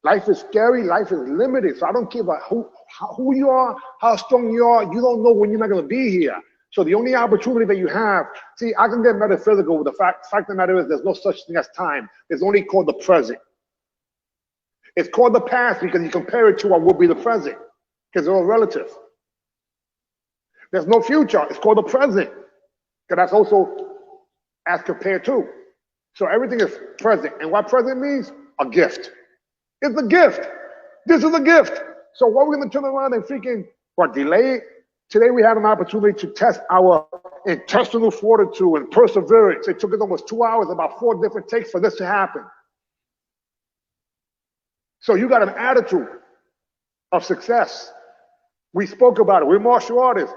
Life is scary. Life is limited. So I don't care about who you are, how strong you are. You don't know when you're not going to be here. So the only opportunity that you have, see, I can get metaphysical with the fact of the matter is there's no such thing as time. It's only called the present. It's called the past because you compare it to what will be the present because they're all relative. There's no future. It's called the present because that's also as compared to. So everything is present. And what present means? A gift. It's a gift. This is a gift. So what we're going to turn around and freaking, delay it? Today we had an opportunity to test our intestinal fortitude and perseverance. It took us almost 2 hours, about 4 different takes for this to happen. So you got an attitude of success. We spoke about it. We're martial artists.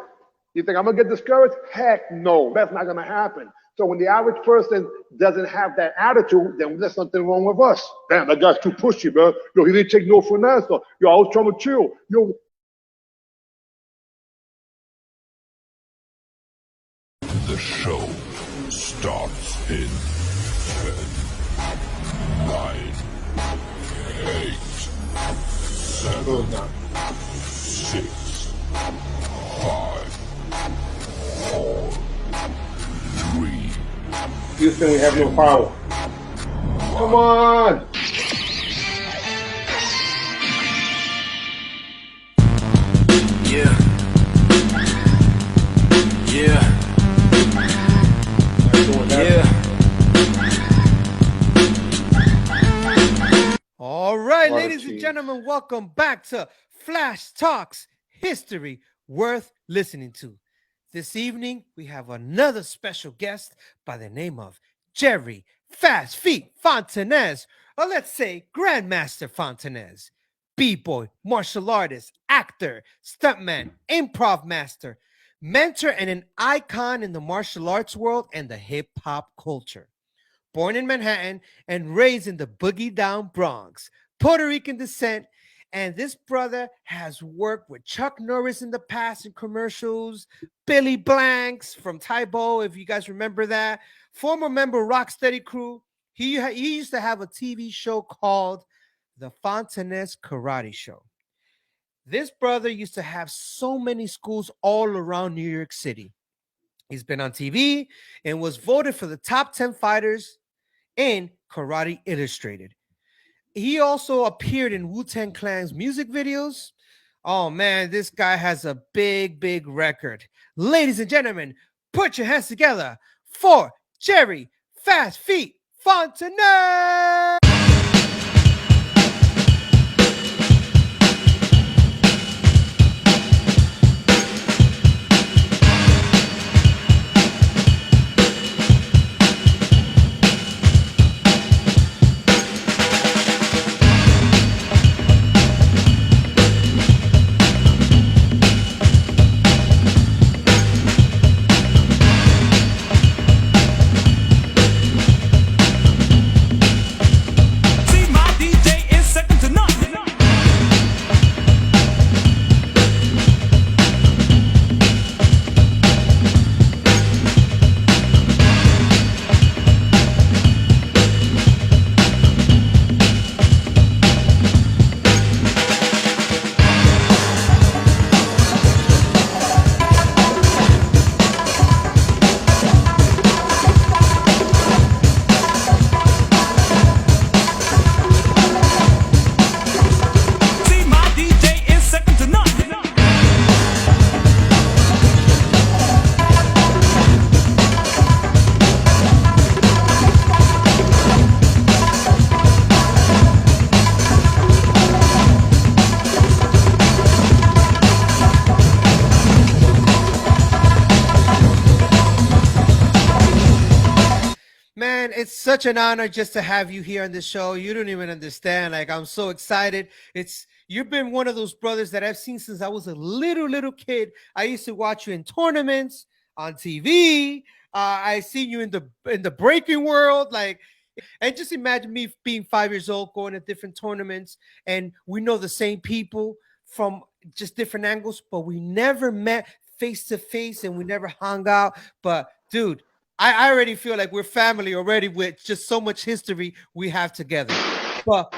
You think I'm going to get discouraged? Heck no, that's not going to happen. So when the average person doesn't have that attitude, then there's something wrong with us. Damn, that guy's too pushy, bro. Yo, he didn't take no finesse. Yo, I was trying to chill. Yo. The show starts in 10, 9, 8, 7, 6, 5, 4, 3. Houston, we have no power. Come on. Yeah. Yeah. All right, ladies and gentlemen, welcome back to Flash Talks, history worth listening to. This evening, we have another special guest by the name of Jerry Fast Feet Fontanez, or let's say Grandmaster Fontanez, b-boy, martial artist, actor, stuntman, improv master, mentor, and an icon in the martial arts world and the hip-hop culture. Born in Manhattan and raised in the Boogie Down Bronx, Puerto Rican descent, and this brother has worked with Chuck Norris in the past in commercials, Billy Blanks from Tybo, if you guys remember that, former member Rocksteady Crew. He used to have a TV show called The Fontanez Karate Show. This brother used to have so many schools all around New York City. He's been on TV and was voted for the top 10 fighters in Karate Illustrated. He also appeared in Wu-Tang Clan's music videos. Oh man, this guy has a big record. Ladies and gentlemen, put your hands together for Jerry Fast Feet Fontanez. Man, it's such an honor just to have you here on the show. You don't even understand. Like, I'm so excited. You've been one of those brothers that I've seen since I was a little kid. I used to watch you in tournaments on TV. I seen you in the breaking world. Like, and just imagine me being 5 years old, going to different tournaments, and we know the same people from just different angles, but we never met face to face and we never hung out. But dude, I already feel like we're family already with just so much history we have together. But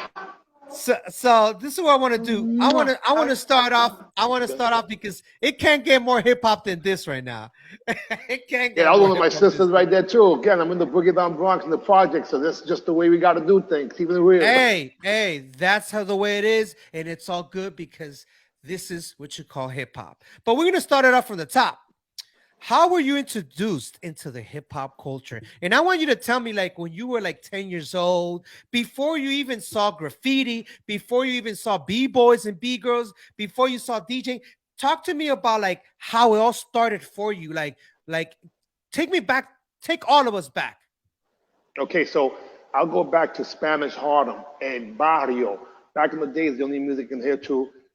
So this is what I want to do. I want to start off. I want to start off because it can't get more hip hop than this right now. It can't Yeah, get that was more one of my hip hop. sisters right there too. Again, I'm in the Boogie Down Bronx in the project, so this is just the way we got to do things. Keeping it real. Hey, that's how the way it is, and it's all good because this is what you call hip hop. But we're gonna start it off from the top. How were you introduced into the hip hop culture? And I want you to tell me, like, when you were like 10 years old, before you even saw graffiti, before you even saw b-boys and b-girls, before you saw DJing. Talk to me about like how it all started for you. Like, take me back, take all of us back. Okay, so I'll go back to Spanish Harlem and Barrio. Back in the days, the only music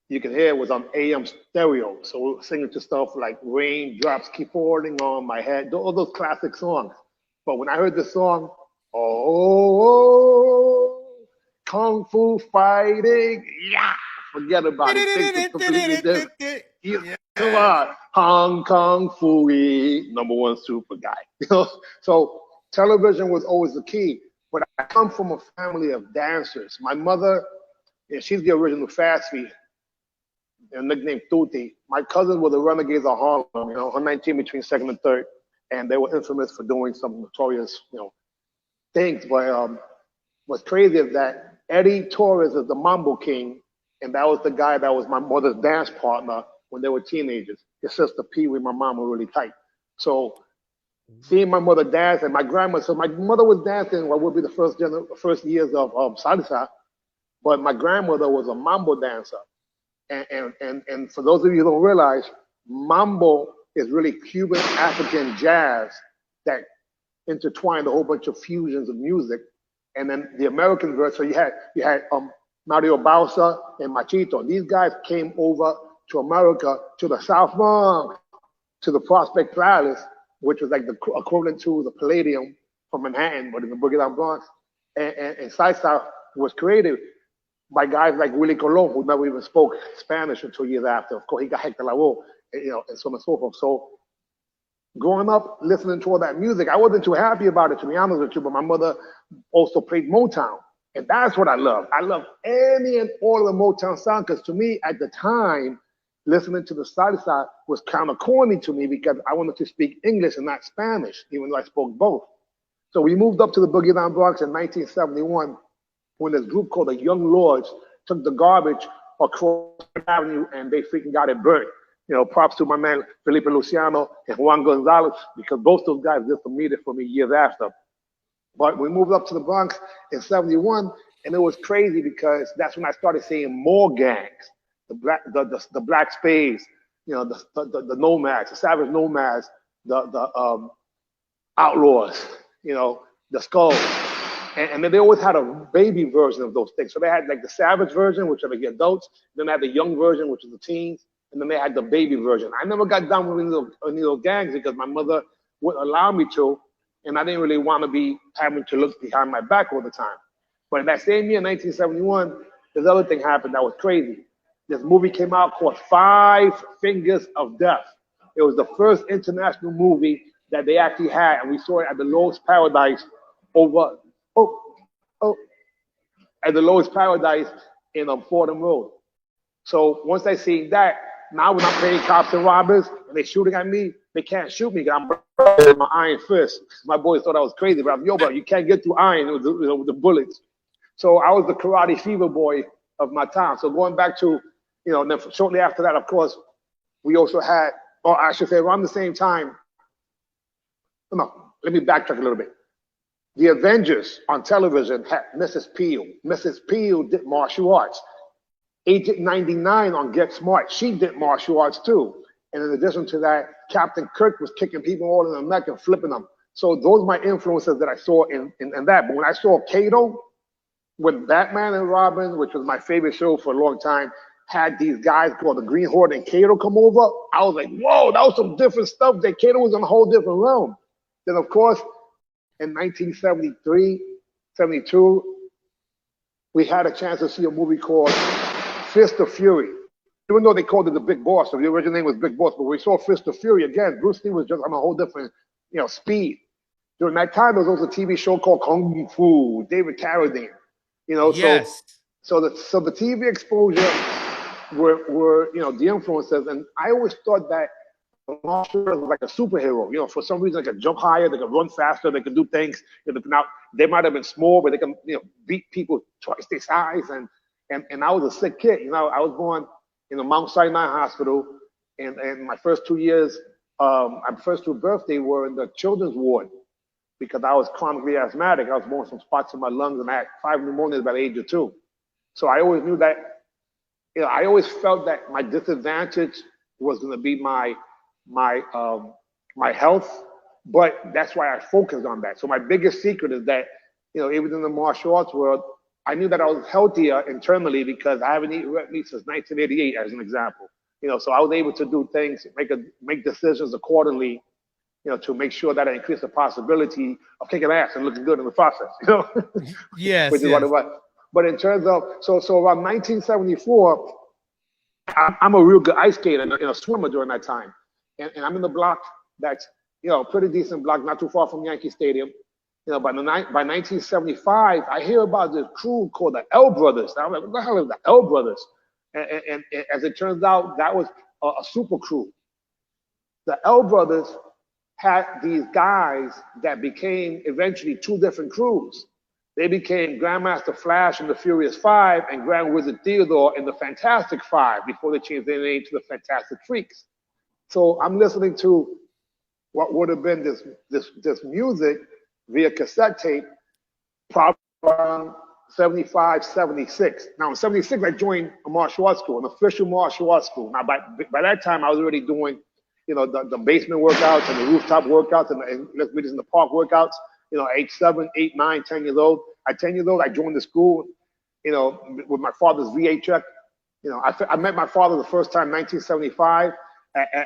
you can hear was on AM stereo. So we were singing to stuff like "Raindrops Keep Falling on My Head," all those classic songs. But when I heard this song, oh, Kung Fu Fighting, yeah, forget about it. Things were completely different. Yeah, come on, Hong Kong Fooey, number one super guy. So television was always the key. But I come from a family of dancers. My mother, yeah, she's the original fast feed, nicknamed Tuti. My cousins were the Renegades of Harlem, her 19 between second and third, and they were infamous for doing some notorious, things. But what's crazy is that Eddie Torres is the Mambo King, and that was the guy that was my mother's dance partner when they were teenagers. His sister Pee Wee, my mom were really tight. So seeing my mother dance and my grandma, so my mother was dancing what would be the first years of salsa, but my grandmother was a mambo dancer. And for those of you who don't realize, mambo is really Cuban African jazz that intertwined a whole bunch of fusions of music. And then the American version, so you had Mario Bausa and Machito. These guys came over to America, to the South Bronx, to the Prospect Palace, which was like the equivalent to the Palladium from Manhattan, but in the Boogie Down Bronx. And salsa was created by guys like Willie Colon, who never even spoke Spanish until years after. Of course, he got Hector Lavoe, and so on and so forth. So growing up, listening to all that music, I wasn't too happy about it, to be honest with you, but my mother also played Motown. And that's what I love. I love any and all of the Motown sound, because to me, at the time, listening to the salsa was kind of corny to me because I wanted to speak English and not Spanish, even though I spoke both. So we moved up to the Boogie Down Bronx in 1971 when this group called the Young Lords took the garbage across the Avenue and they freaking got it burnt. Props to my man Felipe Luciano and Juan Gonzalez, because both those guys did some music for me years after. But we moved up to the Bronx in 71, and it was crazy because that's when I started seeing more gangs. The Black Spades, the Nomads, the Savage Nomads, the Outlaws, the Skulls. And then they always had a baby version of those things. So they had like the Savage version, which are the adults. Then they had the young version, which is the teens. And then they had the baby version. I never got down with any of those gangs because my mother wouldn't allow me to. And I didn't really want to be having to look behind my back all the time. But in that same year, 1971, this other thing happened that was crazy. This movie came out called Five Fingers of Death. It was the first international movie that they actually had, and we saw it at the Lowe's Paradise at the Lowe's Paradise in Fordham Road. So once I see that, now when I'm playing cops and robbers and they're shooting at me, they can't shoot me because I'm with my iron fist. My boys thought I was crazy, but bro, you can't get through iron with the bullets. So I was the karate fever boy of my time. So going back to, then shortly after that, of course, we also had, or I should say around the same time, no, let me backtrack a little bit. The Avengers on television had Mrs. Peel. Mrs. Peel did martial arts. Agent 99 on Get Smart, she did martial arts too. And in addition to that, Captain Kirk was kicking people all in the neck and flipping them. So those are my influences that I saw in that. But when I saw Kato with Batman and Robin, which was my favorite show for a long time, had these guys called the Green Horde and Kato come over, I was like, whoa, that was some different stuff. That Kato was in a whole different realm. Then, of course, in 1973, 72, we had a chance to see a movie called Fist of Fury. Even though they called it the Big Boss, so the original name was Big Boss, but we saw Fist of Fury again. Bruce Lee was just on a whole different, speed. During that time, there was also a TV show called Kung Fu, David Carradine. Yes. So the TV exposure were the influences, and I always thought that martial arts was like a superhero. For some reason they could jump higher, they could run faster, they could do things. Now they might have been small, but they can beat people twice their size. And I was a sick kid. I was born in the Mount Sinai Hospital, and my first 2 years, my first 2 birthdays were in the children's ward because I was chronically asthmatic. I was born with some spots in my lungs, and I had 5 pneumonias by the age of 2. So I always knew that. I always felt that my disadvantage was going to be my health, but that's why I focused on that. So my biggest secret is that, even in the martial arts world, I knew that I was healthier internally because I haven't eaten red meat since 1988, as an example. So I was able to do things, make decisions accordingly, to make sure that I increase the possibility of kicking ass and looking good in the process. Yes, which is what it was. But in terms of so around 1974, I'm a real good ice skater and a swimmer during that time. And I'm in the block that's, pretty decent block, not too far from Yankee Stadium. By 1975, I hear about this crew called the L Brothers. I'm like, what the hell is the L Brothers? And as it turns out, that was a super crew. The L Brothers had these guys that became eventually 2 different crews. They became Grandmaster Flash in the Furious 5 and Grand Wizard Theodore in the Fantastic 5 before they changed their name to the Fantastic Freaks. So I'm listening to what would have been this music via cassette tape, probably around 75, 76. Now in 76, I joined a martial arts school, an official martial arts school. Now by that time, I was already doing, the basement workouts and the rooftop workouts and let's meet in the park workouts. Age 7, 8, 9, 10 years old. At 10 years old, I joined the school, with my father's VA check. I met my father the first time, 1975.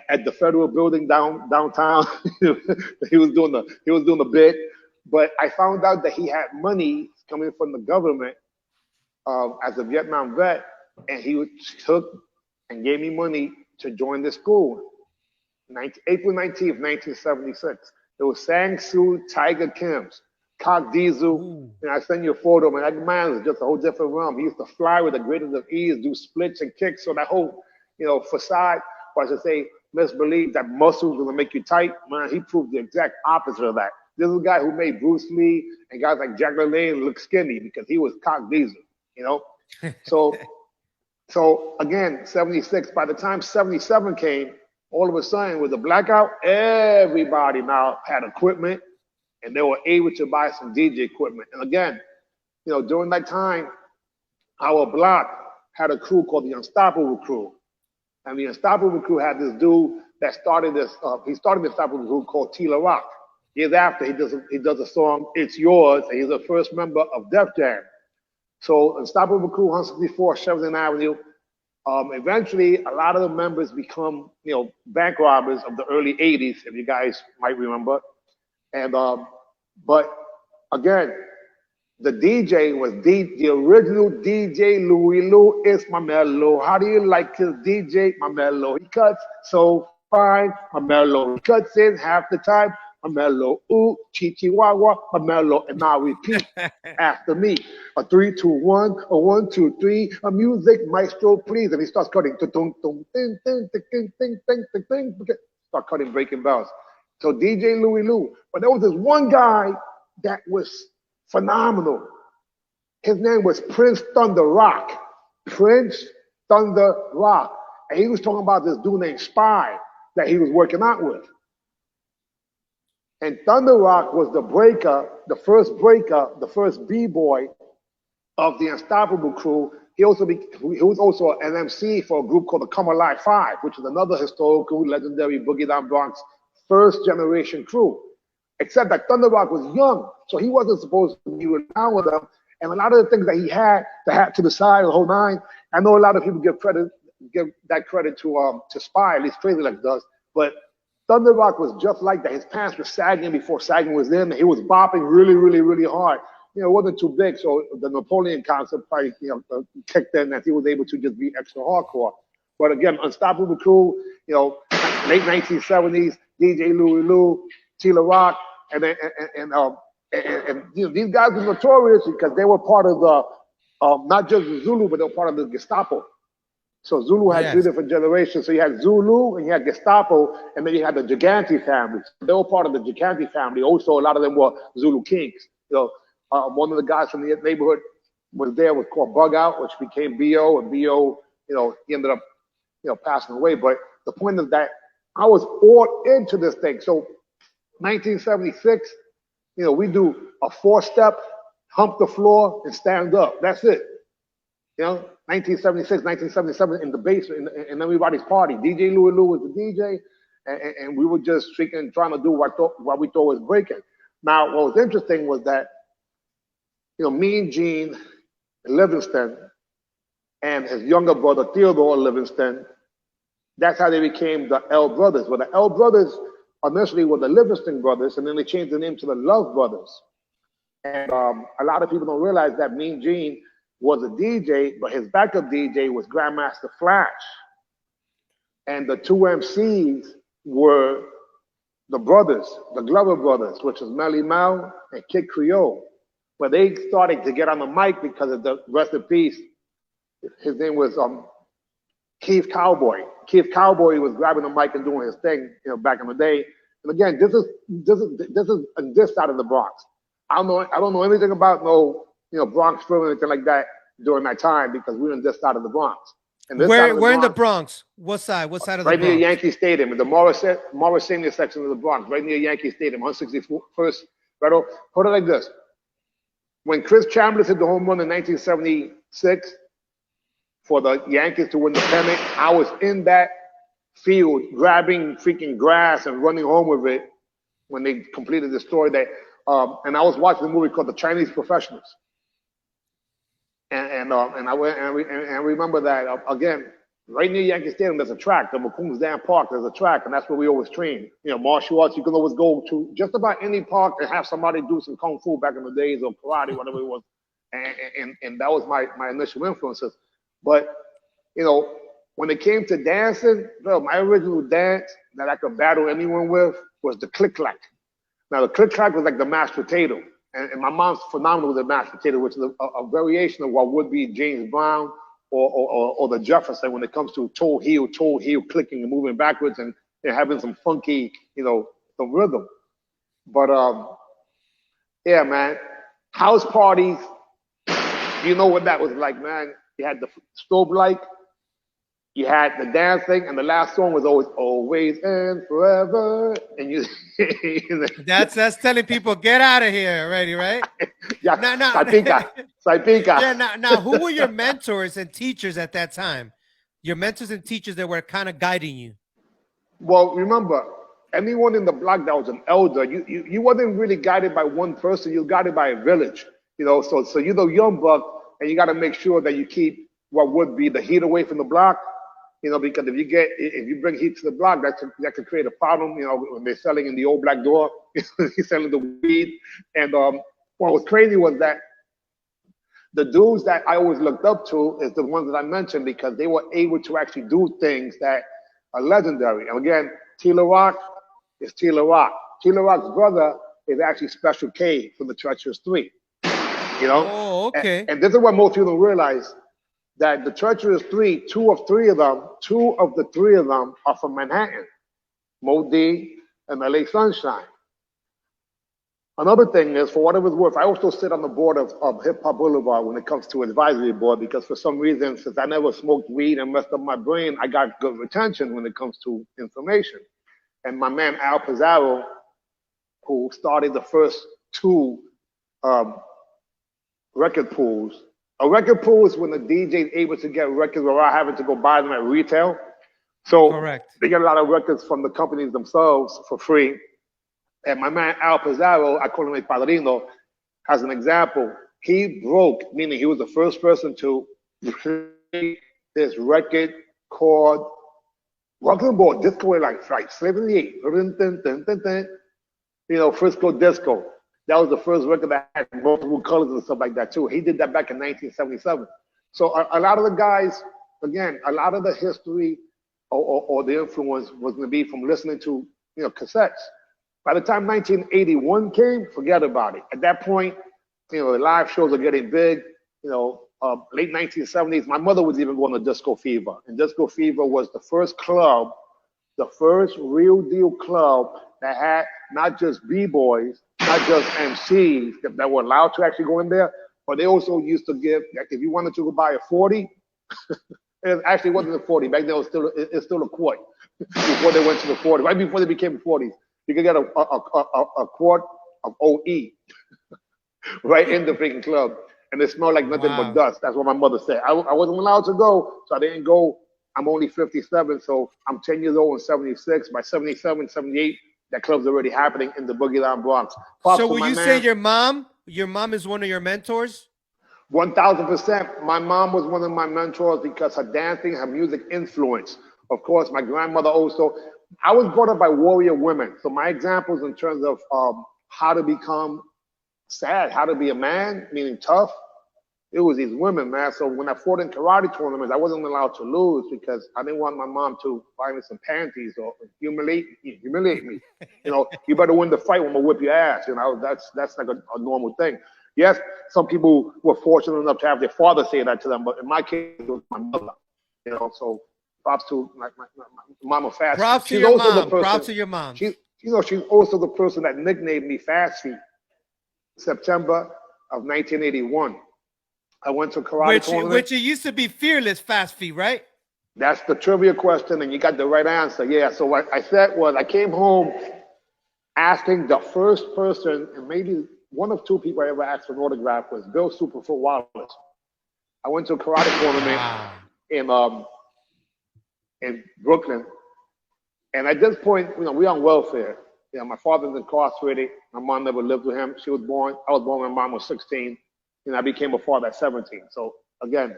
At the Federal Building downtown. he was doing the bid, but I found out that he had money coming from the government as a Vietnam vet, and he took and gave me money to join the school. April 19th, 1976. It was Sang Soo, Tiger Kim's, Cock Diesel, and I send you a photo, man. That man was just a whole different realm. He used to fly with the greatest of ease, do splits and kicks, so that whole, facade, or I should say, misbelieve that muscles will make you tight. Man, he proved the exact opposite of that. This is a guy who made Bruce Lee and guys like Jack LaLanne look skinny because he was Cock Diesel, So again, 76, by the time 77 came, all of a sudden with the blackout, everybody now had equipment and they were able to buy some DJ equipment. And again, during that time, our block had a crew called the Unstoppable Crew. And the Unstoppable Crew had this dude that started this. He started the Unstoppable Crew called Tila Rock. Years after, he does a song, It's Yours, and he's the first member of Def Jam. So Unstoppable Crew, 164 Sheridan Avenue. Eventually, a lot of the members become, bank robbers of the early 80s, if you guys might remember. And but again, the DJ was the original DJ Louie Lou. It's my mellow. How do you like his DJ? My mellow. He cuts so fine. My mellow. He cuts in half the time. My mellow. Ooh, chi chi wah wah. My mellow. And now repeat after me. A 3, 2, 1. A 1, 2, 3. A music maestro, please. And he starts cutting. Start cutting breaking bells. So DJ Louie Lou. But there was this one guy that was phenomenal. His name was Prince Thunder Rock. Prince Thunder Rock. And he was talking about this dude named Spy that he was working out with. And Thunder Rock was the breaker, the first B-boy of the Unstoppable Crew. He was also an MC for a group called the Come Alive 5, which is another historical, legendary Boogie Down Bronx first generation crew. Except that Thunder Rock was young, so he wasn't supposed to be around with them. And a lot of the things that he had, the hat to the side, the whole nine, I know a lot of people give that credit to Spy, at least Crazy Legs does. But Thunder Rock was just like that. His pants were sagging before sagging was in. He was bopping really, really, really hard. It wasn't too big, so the Napoleon concept probably kicked in that he was able to just be extra hardcore. But again, Unstoppable Crew, late 1970s, DJ Louie Lou, Tila Rock, and these guys were notorious because they were part of not just Zulu, but they were part of the Gestapo. So Zulu had three Yes. different generations. So you had Zulu and you had Gestapo, and then you had the Gigante family. They were part of the Gigante family. Also, a lot of them were Zulu kings. One of the guys from the neighborhood was called Bug Out, which became B.O. And B.O., he ended up, passing away. But the point is that I was all into this thing. So 1976, we do a 4-step, hump the floor, and stand up. That's it. 1976, 1977 in the basement, in everybody's party. DJ Louie Lou was the DJ, and we were just freaking trying to do what we thought was breaking. Now, what was interesting was that, me and Gene Livingston and his younger brother, Theodore Livingston, that's how they became the L Brothers. Well, the L Brothers initially were the Livingston Brothers, and then they changed the name to the Love Brothers. And a lot of people don't realize that Mean Gene was a DJ, but his backup DJ was Grandmaster Flash. And the two MCs were the brothers, the Glover brothers, which was Melly Mel and Kid Creole. But they started to get on the mic because of the rest in peace. His name was Keith Cowboy. Keith Cowboy was grabbing the mic and doing his thing, back in the day. And again, this is this side of the Bronx. I don't know anything about Bronx film or anything like that during that time because we were in this side of the Bronx. And this Where side of the Bronx, in the Bronx? What side? What side of the right Bronx? near Yankee Stadium, in the Morris Senior section of the Bronx, right near Yankee Stadium, 161st. Right over. Put it like this: when Chris Chambliss hit the home run in 1976 for the Yankees to win the pennant, I was in that field grabbing freaking grass and running home with it when they completed the story that. And I was watching a movie called The Chinese Professionals, and I went and remember that again, right near Yankee Stadium, there's a track, the McCombs Dam Park. There's a track, and that's where we always train. Martial arts. You can always go to just about any park and have somebody do some kung fu back in the days or karate, whatever it was, and that was my initial influences. But when it came to dancing, my original dance that I could battle anyone with was the click clack. Now, the click clack was like the mashed potato. And my mom's phenomenal with the mashed potato, which is a variation of what would be James Brown or the Jefferson when it comes to toe heel, clicking and moving backwards and having some funky, some rhythm. But yeah, man, house parties, you know what that was like, man. You had the strobe light, you had the dancing, and the last song was always and forever. And you that's telling people get out of here already, right? Yeah, Saipinka. Yeah, now who were your mentors and teachers at that time? Your mentors and teachers that were kind of guiding you. Well, remember, anyone in the block that was an elder, you wasn't really guided by one person, you were guided by a village. So you're the young buck, and you got to make sure that you keep what would be the heat away from the block. Because if you bring heat to the block, that could create a problem. When they're selling in the old black door, he's selling the weed. And what was crazy was that the dudes that I always looked up to is the ones that I mentioned because they were able to actually do things that are legendary. And again, Tila Rock is Tila Rock. Tila Rock's brother is actually Special K from the Treacherous Three. Oh, okay. And this is what most people don't realize. That the Treacherous Three, two of the three of them are from Manhattan, Mo D and LA Sunshine. Another thing is, for whatever it's worth, I also sit on the board of Hip Hop Boulevard when it comes to advisory board because for some reason, since I never smoked weed and messed up my brain, I got good retention when it comes to information. And my man Al Pizarro, who started the first two record pools. A record pool is when the DJ is able to get records without having to go buy them at retail. So Correct. They get a lot of records from the companies themselves for free. And my man Al Pizarro, I call him a padrino, as an example. He broke, meaning he was the first person to create this record called Rockin' Ball Disco like 78. Frisco Disco. That was the first record that had multiple colors and stuff like that too. He did that back in 1977. So a lot of the guys, again, a lot of the history or the influence was going to be from listening to cassettes. By the time 1981 came, forget about it. At that point, the live shows are getting big. late 1970s. My mother was even going to Disco Fever, and Disco Fever was the first club, the first real deal club that had not just b-boys, not just MCs that were allowed to actually go in there, but they also used to give, like, if you wanted to go buy a 40, it actually wasn't a 40 back then. It's still a quart before they went to the 40. Right before they became 40s, you could get a quart of OE right in the freaking club, and it smelled like nothing but dust. That's what my mother said. I wasn't allowed to go, so I didn't go. I'm only 57, so I'm 10 years old in 76. By 77, 78, that club's already happening in the Boogie Down Bronx. So will you say your mom is one of your mentors? 1000%. My mom was one of my mentors because her dancing, her music influence. Of course, my grandmother also. I was brought up by warrior women. So my examples in terms of how to become sad, how to be a man, meaning tough, it was these women, man. So when I fought in karate tournaments, I wasn't allowed to lose because I didn't want my mom to buy me some panties or humiliate me. You know, you better win the fight when I'm gonna whip your ass. You know, that's like a normal thing. Yes, some people were fortunate enough to have their father say that to them, but in my case, it was my mother. You know, so props to my mama Fast. Props to your mom. Props to your mom. She's also the person that nicknamed me Fast Feet. September of 1981. I went to a karate tournament. Which it used to be Fearless Fast Feet, right? That's the trivia question, and you got the right answer. Yeah, so what I said was I came home asking the first person, and maybe one of two people I ever asked for an autograph was Bill Superfoot Wallace. I went to a karate tournament in Brooklyn, and at this point, you know, we're on welfare. You know, my father's incarcerated. My mom never lived with him. I was born when my mom was 16. And I became a father at 17. So again,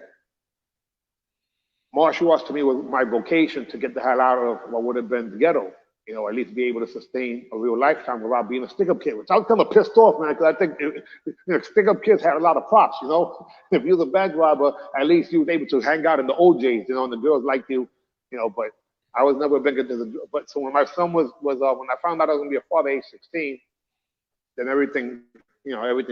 martial arts to me was my vocation to get the hell out of what would have been the ghetto. You know, at least be able to sustain a real lifetime without being a stick-up kid. Which I was kind of pissed off, man, because I think stick-up kids had a lot of props. You know, if you was a bank robber, at least you was able to hang out in the OJs. You know, and the girls liked you. You know, but I was never big into the. But so when my son was when I found out I was gonna be a father at age 16, then everything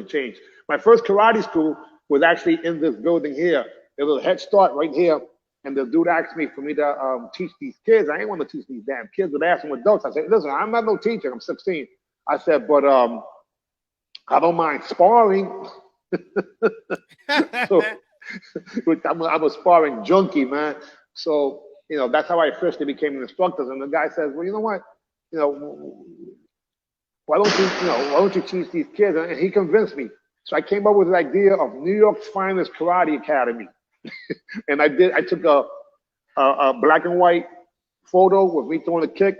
changed. My first karate school was actually in this building here. There was a Head Start right here, and the dude asked me for me to teach these kids. I didn't want to teach these damn kids, but ask them adults. I said, listen, I'm not no teacher. I'm 16. I said, but I don't mind sparring. So, I'm a sparring junkie, man. So, you know, that's how I officially became an instructor. And the guy says, well, you know what? You know, why don't you teach these kids? And he convinced me. So I came up with the idea of New York's finest karate academy. And I took a black and white photo with me throwing a kick,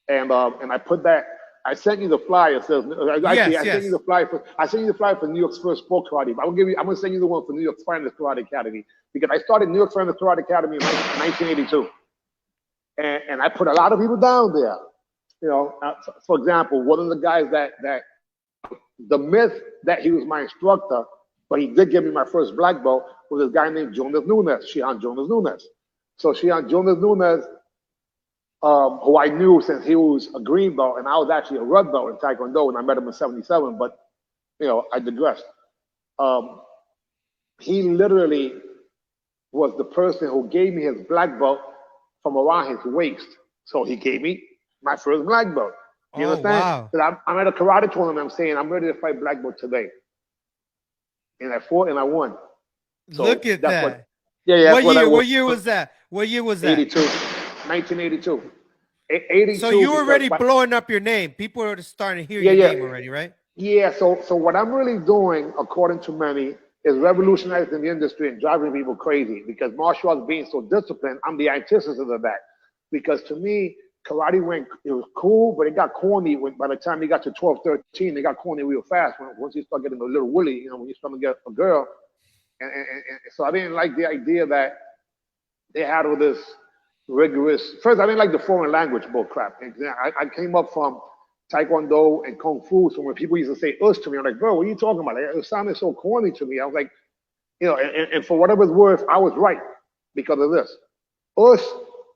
and I put that. I sent you the flyer. Says I sent you the flyer for New York's first sport karate. I'm gonna send you the one for New York's finest karate academy because I started New York's finest karate academy in 1982, and I put a lot of people down there. You know, for example, one of the guys that the myth that he was my instructor, but he did give me my first black belt, was this guy named Jonas Nunes, Shihan Jonas Nunes. So Shihan Jonas Nunes, who I knew since he was a green belt, and I was actually a red belt in Taekwondo when I met him in 77, but, you know, I digress. He literally was the person who gave me his black belt from around his waist. So he gave me my first black belt. You understand? Wow. I'm at a karate tournament. I'm saying I'm ready to fight black belt today, and I fought and I won. So look at that. What year was that? 82, 1982. 82. So you were already blowing up your name. People are starting to hear your name already, right? Yeah. So what I'm really doing, according to many, is revolutionizing the industry and driving people crazy. Because martial arts being so disciplined, I'm the antithesis of that. Because to me, karate it was cool, but it got corny by the time you got to 12, 13, it got corny real fast. Once you start getting a little woolly, you know, when you start to get a girl. And so I didn't like the idea that they had all this rigorous. First, I didn't like the foreign language bull crap. I came up from Taekwondo and Kung Fu, so when people used to say us to me, I'm like, bro, what are you talking about? It sounded so corny to me. I was like, you know, and for whatever it's worth, I was right because of this. Us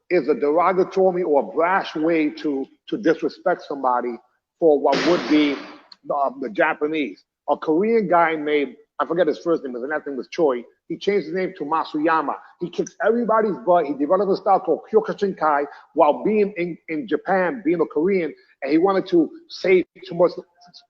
is a derogatory or a brash way to disrespect somebody for what would be the Japanese. A Korean guy made I forget his first name, his last name was Choi. He changed his name to Masuyama. He kicks everybody's butt. He developed a style called Kyokushinkai while being in Japan, being a Korean, and he wanted to say too much,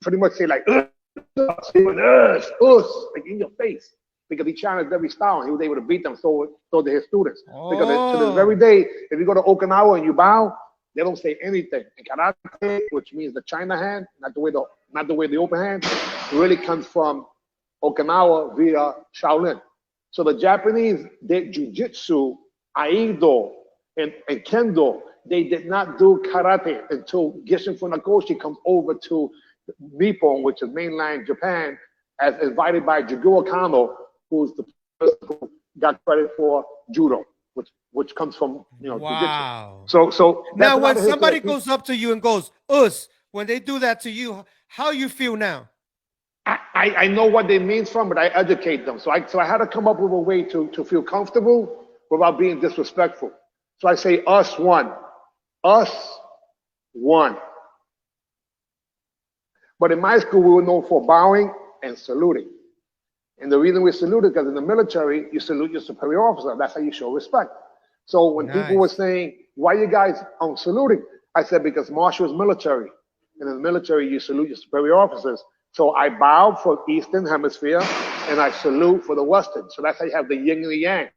pretty much say like, us, like in your face. Because he challenged every style and he was able to beat them, so did his students. Because to this very day, if you go to Okinawa and you bow, they don't say anything. And karate, which means the China hand, not the way the open hand, really comes from Okinawa via Shaolin. So the Japanese did jujitsu, aido, and kendo. They did not do karate until Gishin Funakoshi comes over to Nippon, which is mainland Japan, as invited by Jigoro Kano, who's the person who got credit for judo, which comes from wow. Jiu-jitsu. So now when somebody goes up to you and goes, us, when they do that to you, how you feel now? I know what they mean from, but I educate them. So I had to come up with a way to feel comfortable without being disrespectful. So I say us one. Us one. But in my school, we were known for bowing and saluting. And the reason we saluted, because in the military, you salute your superior officer. That's how you show respect. So when people were saying, why you guys saluting? I said, because martial is military. And in the military, you salute your superior officers. So I bow for Eastern Hemisphere, and I salute for the Western. So that's how you have the yin and the yang.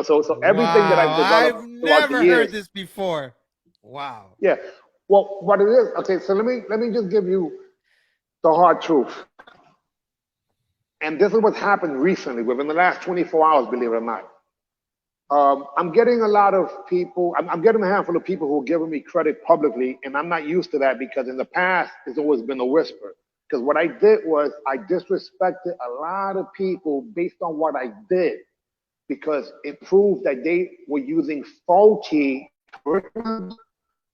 So everything that I've developed I've never heard this before. Wow. Yeah. Well, what it is, okay, so let me just give you the hard truth. And this is what's happened recently, within the last 24 hours, believe it or not. I'm getting a lot of people, I'm getting a handful of people who are giving me credit publicly, and I'm not used to that because in the past, it's always been a whisper. Because what I did was I disrespected a lot of people based on what I did, because it proved that they were using faulty curriculums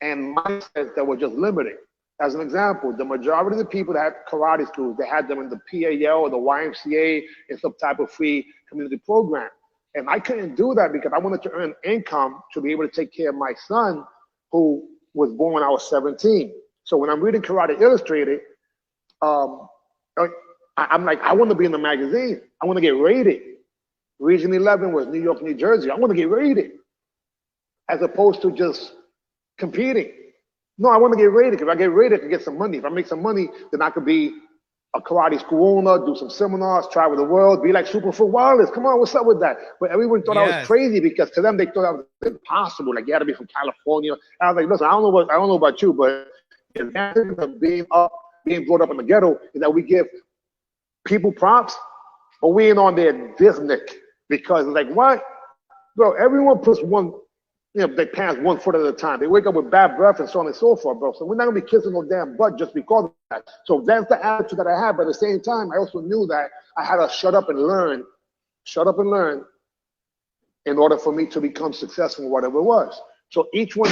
and mindsets that were just limited. As an example, the majority of the people that had karate schools, they had them in the PAL or the YMCA in some type of free community program. And I couldn't do that because I wanted to earn income to be able to take care of my son, who was born when I was 17. So when I'm reading Karate Illustrated, I'm like, I want to be in the magazine. I want to get rated. Region 11 was New York, New Jersey. I want to get rated, as opposed to just competing. No, I want to get rated. If I get rated, I can get some money. If I make some money, then I could be a karate school owner, do some seminars, travel the world, be like Superfoot Wallace. Come on, what's up with that? But everyone thought I was crazy because to them, they thought I was impossible. Like, you had to be from California. I was like, listen, I don't know about you, but the advantage of being brought up in the ghetto is that we give people props, but we ain't on their business because it's like, what? Bro, everyone puts their pants 1 foot at a time. They wake up with bad breath and so on and so forth, bro. So we're not gonna be kissing no damn butt just because of that. So that's the attitude that I had. But at the same time, I also knew that I had to shut up and learn in order for me to become successful in whatever it was. So each one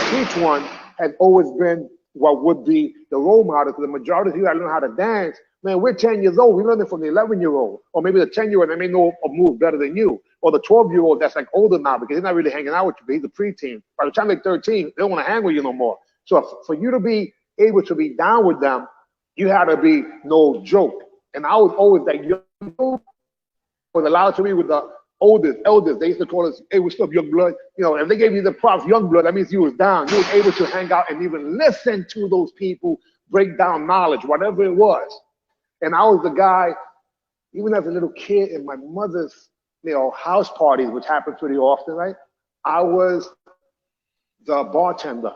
had always been what would be the role model. Because the majority of you that learn how to dance, man, we're 10 years old. We learned it from the 11-year-old, or maybe the 10-year-old that may know a move better than you, or the 12-year-old that's like older now because he's not really hanging out with you, but he's a preteen. By the time they're 13, they don't want to hang with you no more. So for you to be able to be down with them, you had to be no joke. And I was always that young dude, was allowed to be with the elders. They used to call us, hey, what's up, young blood? If they gave you the props, young blood, that means you was down. You was able to hang out and even listen to those people break down knowledge, whatever it was. And I was the guy, even as a little kid in my mother's, house parties, which happened pretty often, right? I was the bartender,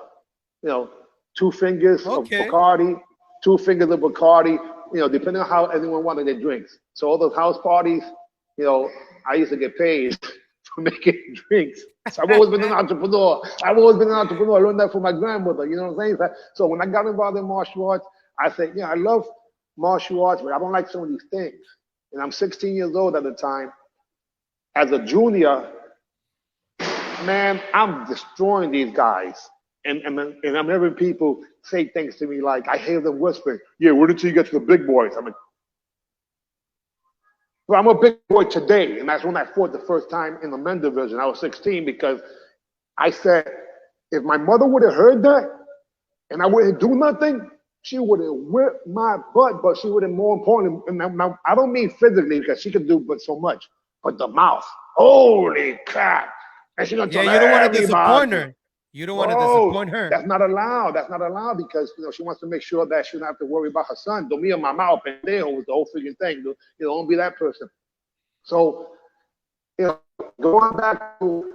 2 fingers of Bacardi, 2 fingers of Bacardi, depending on how anyone wanted their drinks. So all those house parties, I used to get paid for making drinks. So I've always been an entrepreneur. I learned that from my grandmother, you know what I'm saying? So when I got involved in martial arts, I said, I love martial arts, but I don't like some of these things. And I'm 16 years old at the time. As a junior, man, I'm destroying these guys. And I'm hearing people say things to me like, I hear them whispering, yeah, wait until you get to the big boys. I'm like, well, I'm a big boy today. And that's when I fought the first time in the men division. I was 16 because I said, if my mother would have heard that and I wouldn't do nothing, she would have whipped my butt, but she would have more importantly, and now, I don't mean physically because she could do but so much, but the mouth. Holy crap. And she's gonna Yeah, tell you don't want to everybody. disappoint her. You don't want to Bro, disappoint her. that's not allowed. That's not allowed because she wants to make sure that she don't have to worry about her son. Don't be in my mouth, pendejo was the whole freaking thing. Don't be that person. So, going back to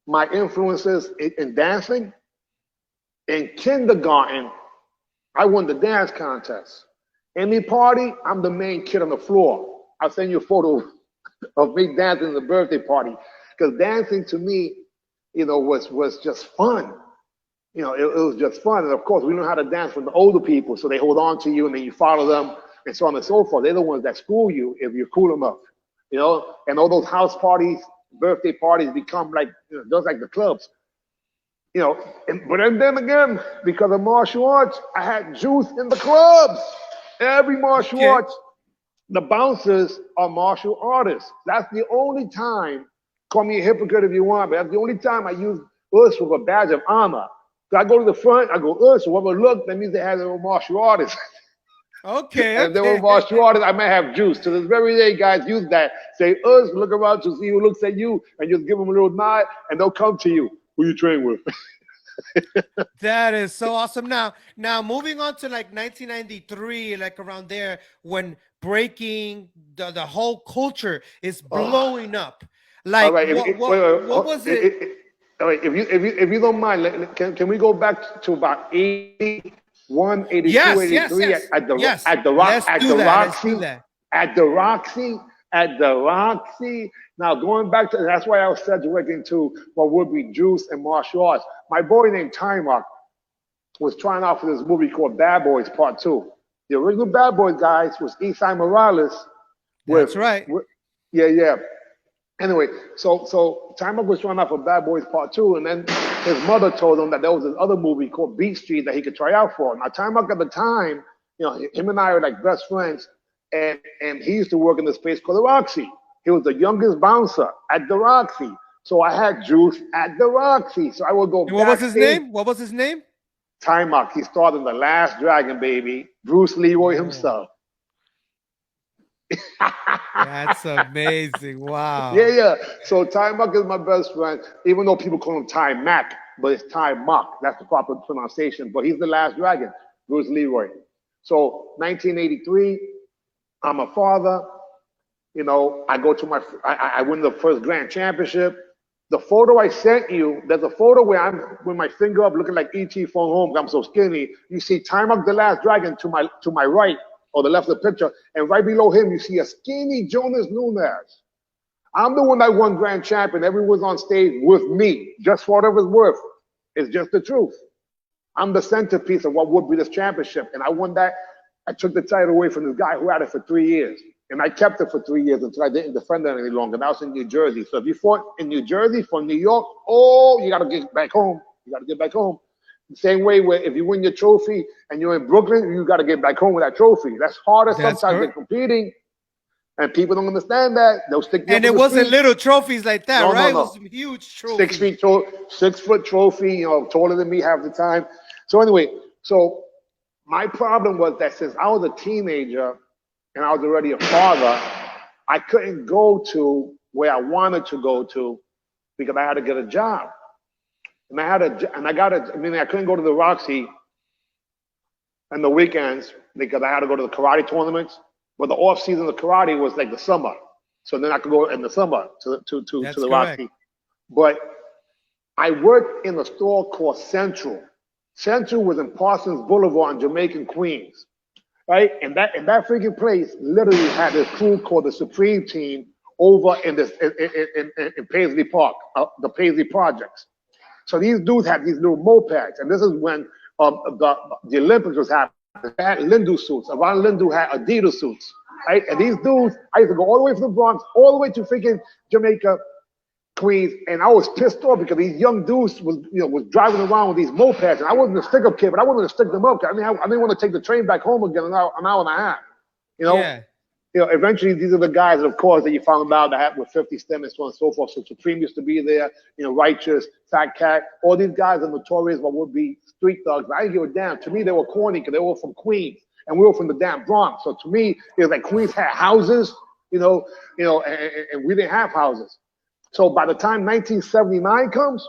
my influences in dancing, in kindergarten, I won the dance contest. Any party, I'm the main kid on the floor. I'll send you a photo of me dancing in the birthday party because dancing to me, was just fun. It was just fun. And of course, we know how to dance from the older people, so they hold on to you and then you follow them and so on and so forth. They're the ones that school you if you cool them up, and all those house parties, birthday parties become like, just like the clubs. But then again, because of martial arts, I had juice in the clubs. Every martial arts, the bouncers are martial artists. That's the only time, call me a hypocrite if you want, but that's the only time I use us with a badge of honor. So I go to the front, I go, us, whoever look, that means they have their own martial artists. Okay. And if they were martial artists, I might have juice. To this very day, guys use that. Say, us, look around to see who looks at you, and just give them a little nod, and they'll come to you. Who you train with? That is so awesome. Now moving on to like 1993, like around there, when breaking, the whole culture is blowing up. Like, all right, what was it? All right, if you don't mind, can we go back to about 81, 82, Yes, 83 yes. at the Yes. at the Let's do that. at the Roxy. Now going back to that's why I was segueing to what would be juice and martial arts. My boy named Tyrone was trying out for this movie called Bad Boys Part 2. The original Bad Boys guys was Esai Morales. That's right. Yeah. Anyway, so Tyrone was trying out for Bad Boys Part 2, and then his mother told him that there was this other movie called Beat Street that he could try out for. Now Tyrone at the time, him and I are like best friends, and he used to work in this place called the Roxy. He was the youngest bouncer at the Roxy. So I had juice at the Roxy. So I would go. What was his name? What was his name? Timok. He starred in The Last Dragon, baby. Bruce Leroy himself. That's amazing. Wow. Yeah. So Timok is my best friend, even though people call him Ty Mac, but it's Timok. That's the proper pronunciation. But he's the Last Dragon, Bruce Leroy. So 1983, I'm a father. I go to I win the first grand championship. The photo I sent you, there's a photo where I'm with my finger up looking like E.T. phone home. I'm so skinny. You see Timok the Last Dragon to my right or the left of the picture. And right below him, you see a skinny Jonas Nunez. I'm the one that won grand champion. Everyone's on stage with me, just for whatever it's worth. It's just the truth. I'm the centerpiece of what would be this championship. And I won that. I took the title away from this guy who had it for 3 years. And I kept it for 3 years until I didn't defend it any longer. And I was in New Jersey. So if you fought in New Jersey from New York, you got to get back home. The same way where if you win your trophy and you're in Brooklyn, you got to get back home with that trophy. That's harder sometimes than competing. And people don't understand that. They'll stick you. And it wasn't little trophies like that, right? No. It was some huge trophies. 6 foot trophy, taller than me half the time. So anyway, my problem was that since I was a teenager and I was already a father, I couldn't go to where I wanted to go to because I had to get a job. And I couldn't go to the Roxy on the weekends because I had to go to the karate tournaments. But the off season of karate was like the summer. So then I could go in the summer to the Roxy. But I worked in a store called Central. Central was in Parsons Boulevard in Jamaican Queens. Right? And that freaking place literally had this crew called the Supreme Team over in Paisley Park, the Paisley Projects. So these dudes had these little mopeds, and this is when the Olympics was happening. They had Lindu suits. Around Lindu had Adidas suits, right? And these dudes, I used to go all the way from the Bronx, all the way to freaking Jamaica, Queens, and I was pissed off because these young dudes was driving around with these mopeds, and I wasn't a stick-up kid, but I wanted to stick them up. I didn't want to take the train back home again an hour and a half, Yeah. eventually these are the guys, of course, that you found out that had with 50 Cent and so on and so forth. So Supreme used to be there, Righteous, Fat Cat. All these guys are notorious what would be street thugs. But I didn't give a damn. To me, they were corny because they were from Queens and we were from the damn Bronx. So to me, it was like Queens had houses, and we didn't have houses. So by the time 1979 comes,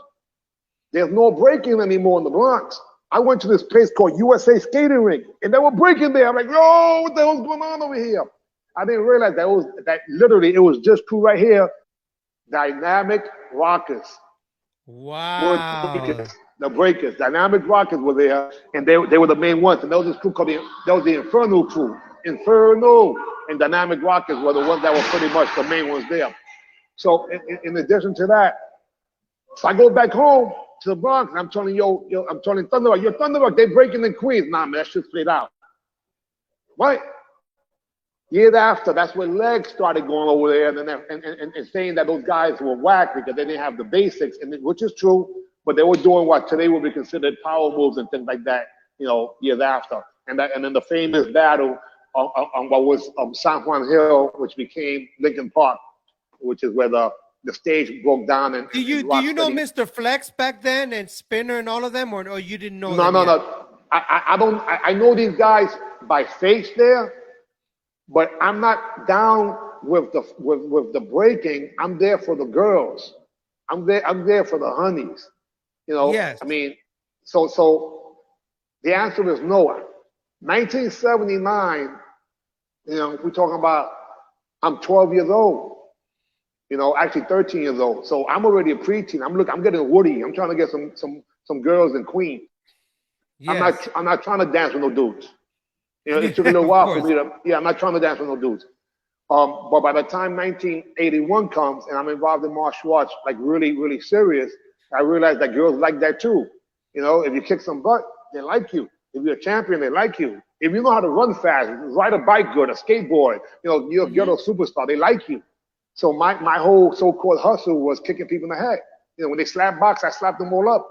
there's no breaking anymore in the Bronx. I went to this place called USA Skating Rink, and they were breaking there. I'm like, yo, what the hell's going on over here? I didn't realize that literally it was just crew right here, Dynamic Rockers. Wow. The Breakers, Dynamic Rockers were there, and they were the main ones. And there was this crew called the Inferno crew. Inferno and Dynamic Rockers were the ones that were pretty much the main ones there. So in addition to that, so I go back home to the Bronx, and I'm telling I'm telling Thunderbolt, yo, Thunderbolt, they breaking in Queens. Nah, man, that shit's played out. What? Years after, that's when Legs started going over there and saying that those guys were whack because they didn't have the basics, which is true, but they were doing what today would be considered power moves and things like that, years after. And then the famous battle on what was San Juan Hill, which became Lincoln Park, which is where the stage broke down. And do you know Mr. Flex back then and Spinner and all of them, or you didn't know? No. I don't. I know these guys by face there. But I'm not down with the breaking. I'm there for the girls. I'm there for the honeys. Yes. I mean, so the answer is no. 1979. We're talking about. I'm 12 years old. Actually 13 years old. So I'm already a preteen. I'm getting woody. I'm trying to get some girls in Queens. Yes. I'm not trying to dance with no dudes. It took a little while for me to, I'm not trying to dance with no dudes. But by the time 1981 comes and I'm involved in martial arts, like really, really serious, I realized that girls like that too. If you kick some butt, they like you. If you're a champion, they like you. If you know how to run fast, ride a bike good, a skateboard, you're a ghetto superstar, they like you. So my whole so-called hustle was kicking people in the head. When they slap box, I slapped them all up.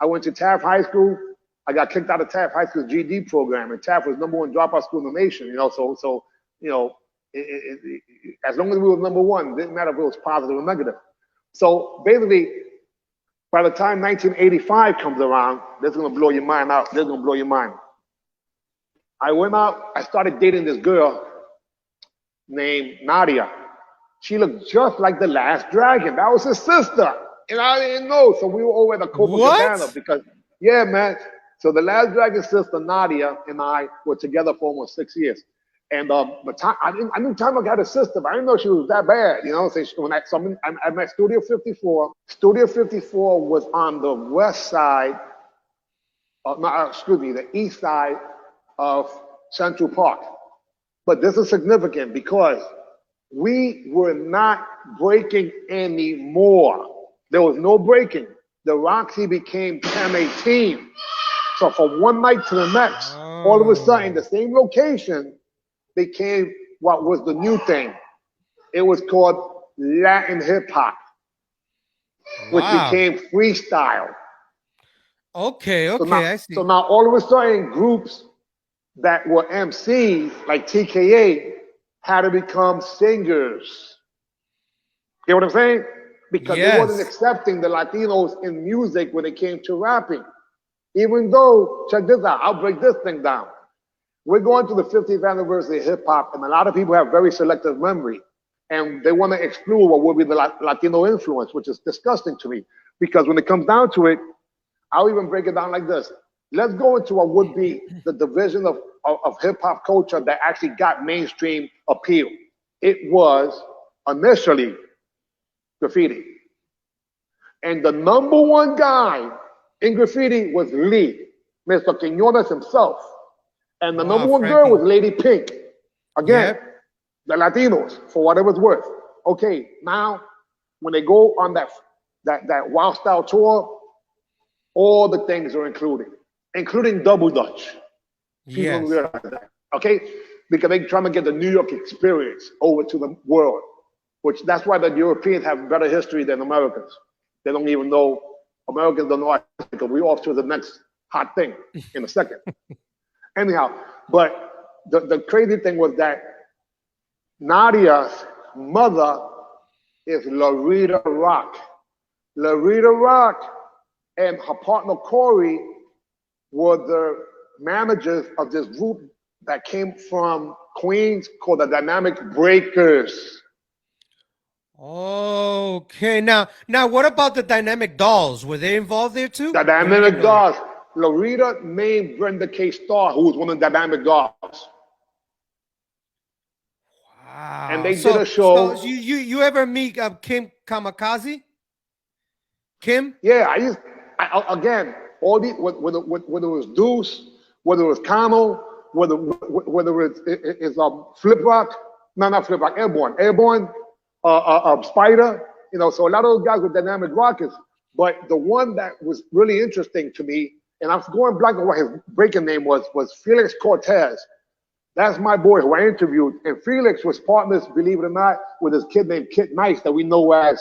I went to Taft High School. I got kicked out of Taft High School's GD program, and Taft was #1 dropout school in the nation. So as long as we were #1, it didn't matter if it was positive or negative. So basically, by the time 1985 comes around, this is gonna blow your mind out. This is gonna blow your mind. I went out. I started dating this girl named Nadia. She looked just like the Last Dragon. That was his sister, and I didn't know. So we were over at the Copacabana because, yeah, man. So the Last Dragon sister, Nadia, and I were together for almost 6 years. And I knew Tamara had a sister, but I didn't know she was that bad, So I'm at Studio 54. Studio 54 was on the west side, the east side of Central Park. But this is significant because we were not breaking anymore. There was no breaking. The Roxy became 1018. So from one night to the next, all of a sudden, the same location became what was the new thing. It was called Latin hip hop, which became freestyle. Okay, I see. So now all of a sudden, groups that were MCs like TKA had to become singers. You know what I'm saying? Because they wasn't accepting the Latinos in music when it came to rapping. Even though, check this out, I'll break this thing down. We're going to the 50th anniversary of hip hop, and a lot of people have very selective memory, and they want to exclude what would be the Latino influence, which is disgusting to me. Because when it comes down to it, I'll even break it down like this. Let's go into what would be the division of hip hop culture that actually got mainstream appeal. It was initially graffiti. And the #1 guy in graffiti was Lee, Mr. Quiñones himself. And the #1 girl was Lady Pink. Again, the Latinos, for whatever it's worth. Okay, now, when they go on that Wild Style tour, all the things are included, including Double Dutch. People don't realize that, okay? Because they're trying to get the New York experience over to the world, which that's why the Europeans have better history than Americans. They don't even know. Americans don't know because we're off to the next hot thing in a second. Anyhow, but the crazy thing was that Nadia's mother is Larita Rock. Larita Rock and her partner Corey were the managers of this group that came from Queens called the Dynamic Breakers. Okay, now what about the Dynamic Dolls? Were they involved there too? The Dynamic Dolls. Larita named Brenda K. Starr, who was one of the Dynamic Dolls. Wow. And they did a show. So you ever meet Kim Kamikaze? Kim? Yeah, again, all the whether it was Deuce, whether it was Camo, whether it's Flip Rock, not Flip Rock, Airborne, Spider, you know, so a lot of those guys were Dynamic Rockets. But the one that was really interesting to me, and I'm going blank on what his breaking name was Felix Cortez. That's my boy who I interviewed, and Felix was partners, believe it or not, with his kid named Kid Nice that we know as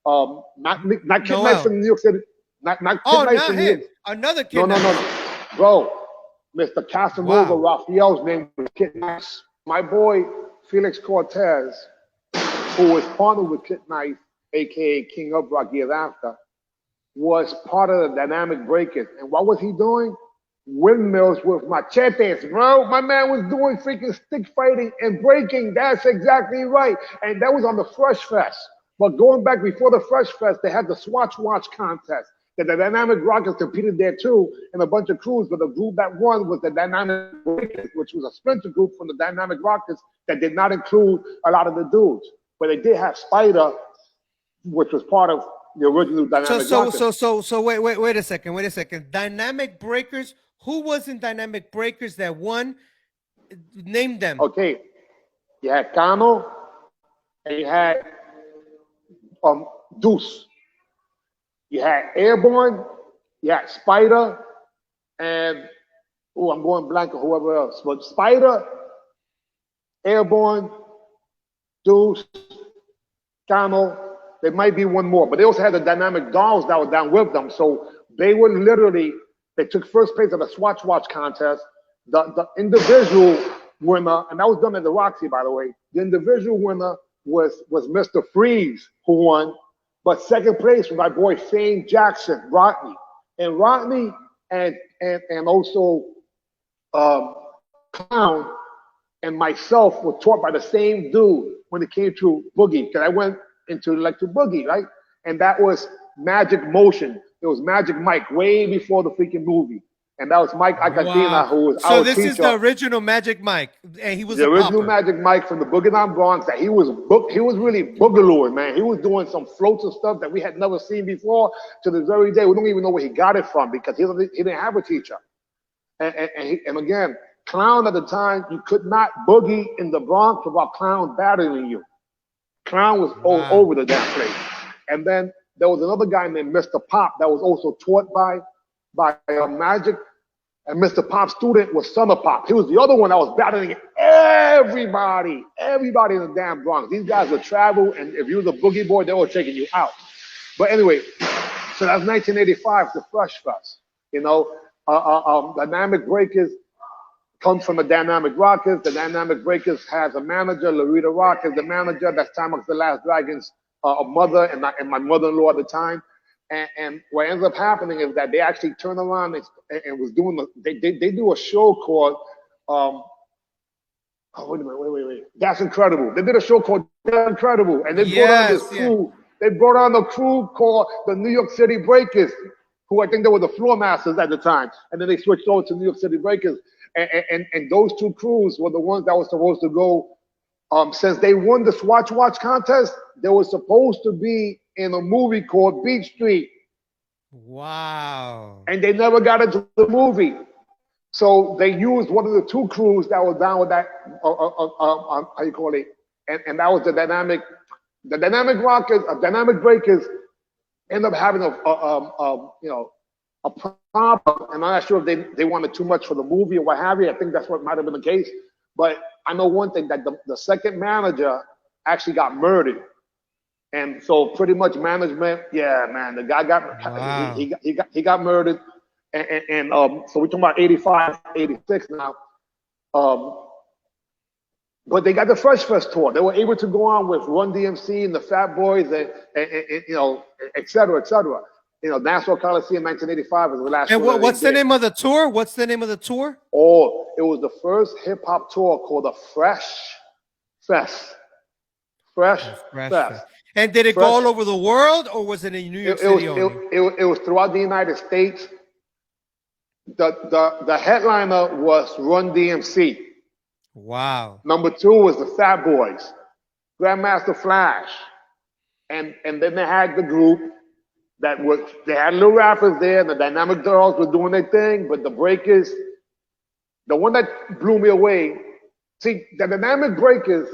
not Kid Nice from New York City, not Kid Nice from New York. Another Kid. No, bro, Mr. Casanova Raphael's name was Kid Nice. My boy Felix Cortez, who was partnered with Kid Nice, aka King of Rock years after, was part of the Dynamic Breakers. And what was he doing? Windmills with machetes, bro. My man was doing freaking stick fighting and breaking. That's exactly right. And that was on the Fresh Fest. But going back before the Fresh Fest, they had the Swatch Watch contest. The Dynamic Rockets competed there too, and a bunch of crews. But the group that won was the Dynamic Breakers, which was a splinter group from the Dynamic Rockets that did not include a lot of the dudes. But they did have Spider, which was part of the original Dynamic Rockets. So wait a second. Dynamic Breakers. Who was in Dynamic Breakers that won? Name them. Okay, you had Camo, and you had Deuce. You had Airborne, you had Spider, and I'm going blank on whoever else. But Spider, Airborne, Deuce, Camo. There might be one more, but they also had the Dynamic Dolls that were down with them. So they were literally. They took first place at the Swatch Watch contest. The individual winner, and that was done at the Roxy, by the way. The individual winner was Mr. Freeze, who won. But second place was my boy Fane Jackson, Rodney. And Rodney and also Clown and myself were taught by the same dude when it came to Boogie. Because I went into Boogie, right? And that was Magic Motion. It was Magic Mike way before the freaking movie. And that was Mike Acadena, who was our teacher. So this is the original Magic Mike. And he was the original Magic Mike from the Boogie Down Bronx. That he was really boogalooing, man. He was doing some floats and stuff that we had never seen before to this very day. We don't even know where he got it from because he didn't have a teacher. And again, Clown at the time, you could not boogie in the Bronx without Clown battering you. Clown was all over the damn place. And then there was another guy named Mr. Pop that was also taught by Magic. And Mr. Pop's student was Summer Pop. He was the other one that was battling everybody in the damn Bronx. These guys would travel, and if you was a boogie boy, they were taking you out. But anyway, so that's 1985, the Fresh Fest. You know, Dynamic Breakers comes from the Dynamic Rockets. The Dynamic Breakers has a manager. Larita Rock is the manager. That's Timex the Last Dragon's mother and my mother-in-law at the time. And what ends up happening is that they actually turn around and was doing they do a show called wait. That's Incredible. They did a show called That's Incredible, and they brought on this crew. They brought on a crew called the New York City Breakers, who I think they were the Floor Masters at the time, and then they switched over to New York City Breakers. And those two crews were the ones that were supposed to go. Since they won the Swatch Watch contest, they were supposed to be in a movie called Beat Street. Wow. And they never got into the movie. So they used one of the two crews that was down with that, how you call it? And that was the Dynamic Rockets, Dynamic Breakers ended up having a problem. And I'm not sure if they wanted too much for the movie or what have you. I think that's what might have been the case. But I know one thing, that the second manager actually got murdered. And so pretty much management, the guy he got murdered. And so we're talking about 85, 86 now. But they got the Fresh Fest tour. They were able to go on with Run DMC and the Fat Boys and you know, et cetera, et cetera. You know, Nassau Coliseum 1985 was the last. And what's the name of the tour? What's the name of the tour? Oh, it was the first hip hop tour called the Fresh Fest. Fresh Fest. And did it go all over the world, or was it in New York City only? It was throughout the United States. The headliner was Run DMC. Wow. Number 2 was the Fat Boys, Grandmaster Flash, and then they had the group that was, they had little rappers there. The Dynamic Girls were doing their thing, but the Breakers, the one that blew me away. See, the Dynamic Breakers,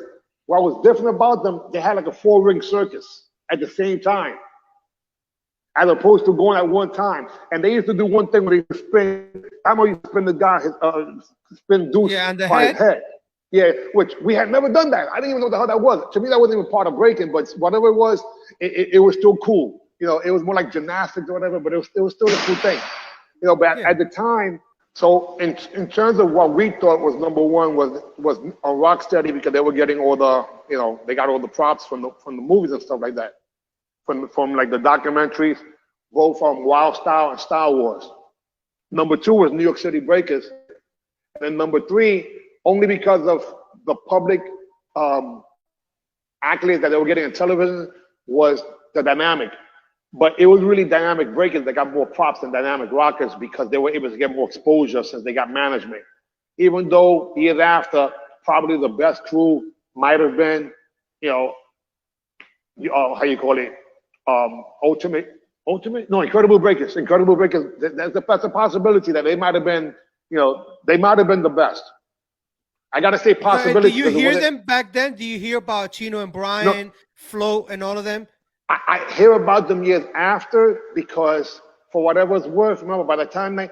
what was different about them, they had like a 4-ring circus at the same time, as opposed to going at one time. And they used to do one thing where they spin. I know you spin the guy, spin Deuce by his head. Yeah, which we had never done that. I didn't even know what the hell that was. To me, that wasn't even part of breaking, but whatever it was, it was still cool. You know, it was more like gymnastics or whatever, but it was still a cool thing. You know, but at the time, so in terms of what we thought was number one was a Rocksteady, because they were getting all the, you know, they got all the props from the movies and stuff like that, from like the documentaries, both from Wild Style and Star Wars. Number 2 was New York City Breakers, and then number 3, only because of the public accolades that they were getting on television, was the Dynamic. But it was really Dynamic Breakers that got more props than Dynamic Rockers, because they were able to get more exposure since they got management. Even though years after, probably the best crew might have been, you know, how you call it, Incredible Breakers. Incredible Breakers, that's a possibility that they might have been, you know, they might have been the best. I got to say possibility. Do you hear them back then? Do you hear about Chino and Brian, Flo, and all of them? I hear about them years after, because for whatever it's worth, remember, by the time they,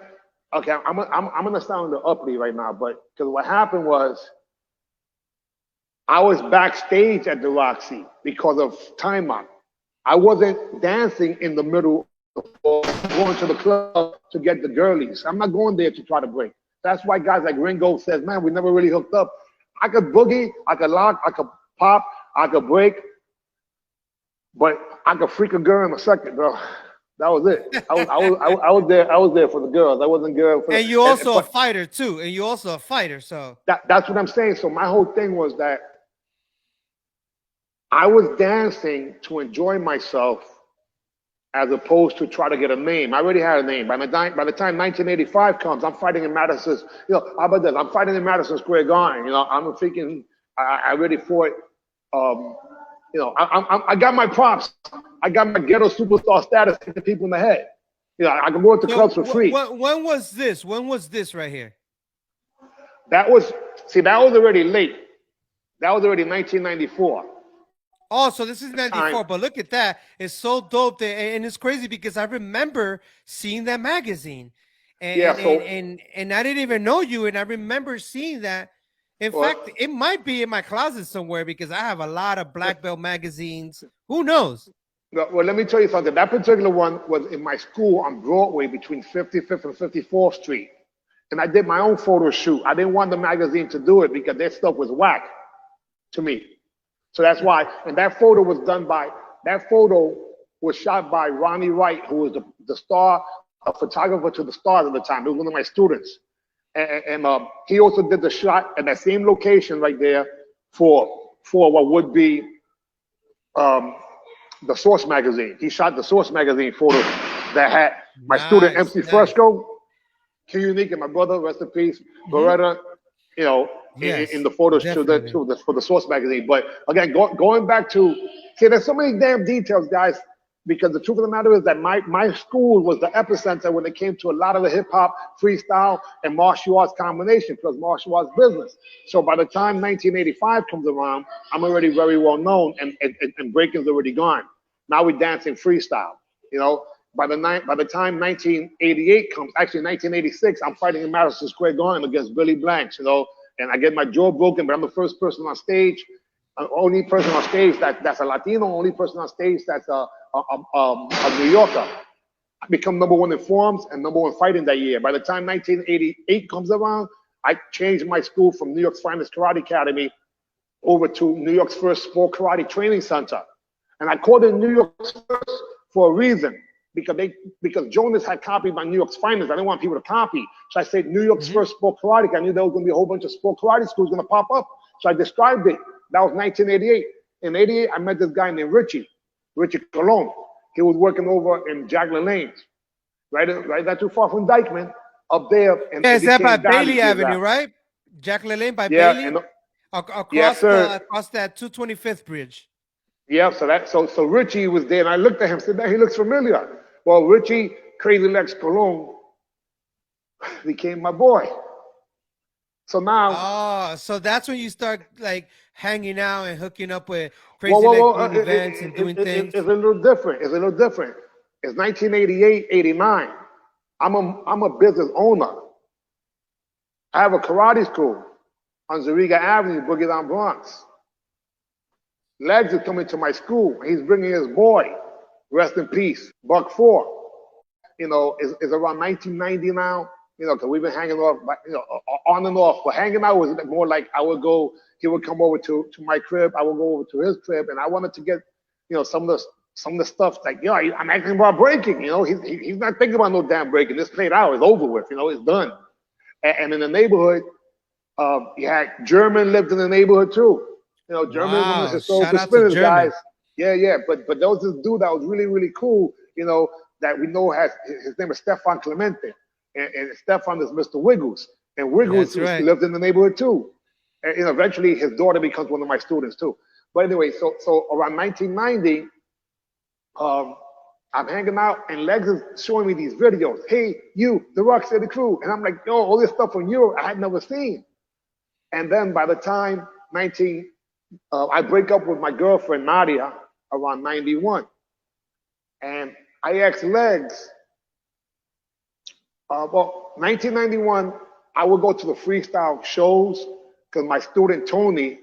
okay, I'm gonna sound a little uppity right now, but because what happened was, I was backstage at the Roxy because of Time Out. I wasn't dancing in the middle or going to the club to get the girlies. I'm not going there to try to break. That's why guys like Ringo says, man, we never really hooked up. I could boogie, I could lock, I could pop, I could break, but I could freak a girl in a second, bro. That was it. I was there for the girls. I wasn't girl for. And you also a fighter too. And you also a fighter, so. That's what I'm saying. So my whole thing was that I was dancing to enjoy myself, as opposed to try to get a name. I already had a name. By the time 1985 comes, I'm fighting in Madison. You know, how about this? I'm fighting in Madison Square Garden. You know, I'm thinking I already fought. You know, I got my props. I got my ghetto superstar status, hitting people in the head. You know, I can go into clubs for free. When was this? When was this right here? That was already late. That was already 1994. Oh, so this is 94, but look at that. It's so dope. And it's crazy because I remember seeing that magazine. And, and I didn't even know you, and I remember seeing that. In fact, it might be in my closet somewhere, because I have a lot of black belt magazines. Who knows? Well, let me tell you something. That particular one was in my school on Broadway between 55th and 54th Street. And I did my own photo shoot. I didn't want the magazine to do it because their stuff was whack to me. So that's why. And that photo was shot by Ronnie Wright, who was the star, a photographer to the stars at the time. He was one of my students. And he also did the shot at that same location right there for what would be the Source magazine. He shot the Source magazine photo that had my student MC Fresco, Q Unique, and my brother, rest in peace, Beretta, you know, in the photos for the Source magazine. But again, going back to, see, there's so many damn details, guys. Because the truth of the matter is that my school was the epicenter when it came to a lot of the hip hop, freestyle, and martial arts combination, plus martial arts business. So by the time 1985 comes around, I'm already very well known, and breaking's already gone. Now we're dancing freestyle. You know, by the time 1988 comes, actually 1986, I'm fighting in Madison Square Garden against Billy Blanks. You know, and I get my jaw broken, but I'm the first person on stage. Only person on stage that's a Latino, only person on stage that's a New Yorker. I become #1 in forms and #1 fighting that year. By the time 1988 comes around, I changed my school from New York's finest karate academy over to New York's first sport karate training center. And I called it New York's first for a reason, because Jonas had copied my New York's finest. I didn't want people to copy. So I said New York's first sport karate. I knew there was going to be a whole bunch of sport karate schools going to pop up. So I described it. That was 1988. In 88, I met this guy named Richie Colon. He was working over in Jacqueline Lanes, right not too far from Dykeman, up there. And yeah, is that by Bailey Avenue, right? Jacqueline Lane by Bailey? And, across, yes, across that 225th bridge. Yeah, so Richie was there, and I looked at him and said, he looks familiar. Well, Richie, Crazy Legs Colon, became my boy. So now, so that's when you start like hanging out and hooking up with Crazy Legs events and doing things. It's a little different. It's 1988, 89. I'm a business owner. I have a karate school on Zariga Avenue, Boogie Down Bronx. Legs is coming to my school. He's bringing his boy. Rest in peace, Buck 4. You know, is around 1990 now. You know, because we've been hanging off, on and off. But hanging out was more like I would go. He would come over to my crib. I would go over to his crib, and I wanted to get, some of the stuff like, I'm acting about breaking. He's not thinking about no damn breaking. This played out. It's over with. It's done. And in the neighborhood, you had German lived in the neighborhood too. German was one of the historical spinners guys. Yeah. But there was this dude that was really, really cool, that we know his name is Stefan Clemente. And Stefan is Mr. Wiggles. And Wiggles lived in the neighborhood too. And eventually his daughter becomes one of my students too. But anyway, so around 1990, I'm hanging out and Legs is showing me these videos. Hey, you, the Rocksteady crew. And I'm like, yo, all this stuff from Europe I had never seen. And then by the time I break up with my girlfriend, Nadia, around 91. And I asked Legs, 1991, I would go to the freestyle shows because my student, Tony,